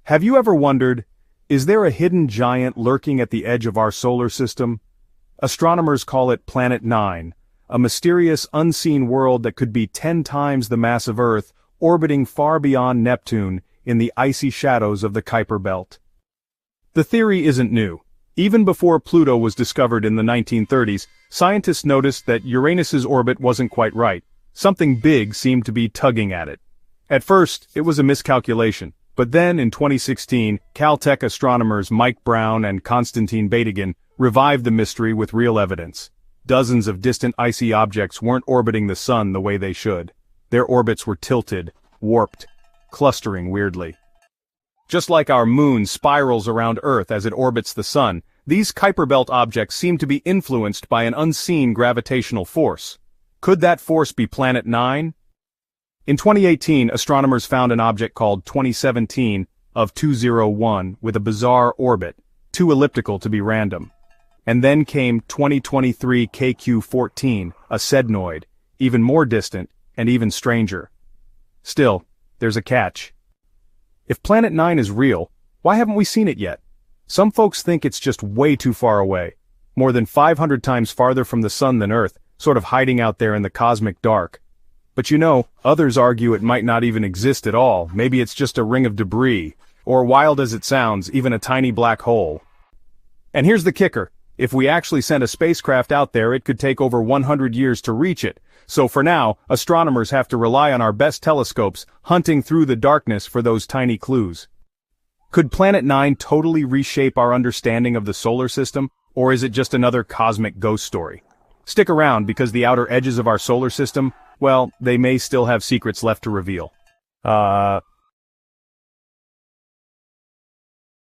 Have you ever wondered, is there a hidden giant lurking at the edge of our solar system? Astronomers call it Planet 9, a mysterious unseen world that could be 10 times the mass of Earth, orbiting far beyond Neptune in the icy shadows of the Kuiper Belt. The theory isn't new. Even before Pluto was discovered in the 1930s, scientists noticed that Uranus's orbit wasn't quite right. Something big seemed to be tugging at it. At first, it was a miscalculation. But then, in 2016, Caltech astronomers Mike Brown and Konstantin Batygin revived the mystery with real evidence. Dozens of distant icy objects weren't orbiting the sun the way they should. Their orbits were tilted, warped, clustering weirdly. Just like our moon spirals around Earth as it orbits the sun, these Kuiper Belt objects seem to be influenced by an unseen gravitational force. Could that force be Planet 9? In 2018, astronomers found an object called 2017 of 201 with a bizarre orbit, too elliptical to be random. And then came 2023 KQ-14, a Sednoid, even more distant and even stranger. Still, there's a catch. If Planet 9 is real, why haven't we seen it yet? Some folks think it's just way too far away, more than 500 times farther from the sun than Earth, sort of hiding out there in the cosmic dark. But you know, others argue it might not even exist at all. Maybe it's just a ring of debris, or wild as it sounds, even a tiny black hole. And here's the kicker. If we actually sent a spacecraft out there, it could take over 100 years to reach it. So for now, astronomers have to rely on our best telescopes, hunting through the darkness for those tiny clues. Could Planet 9 totally reshape our understanding of the solar system, or is it just another cosmic ghost story? Stick around, because the outer edges of our solar system, well, they may still have secrets left to reveal.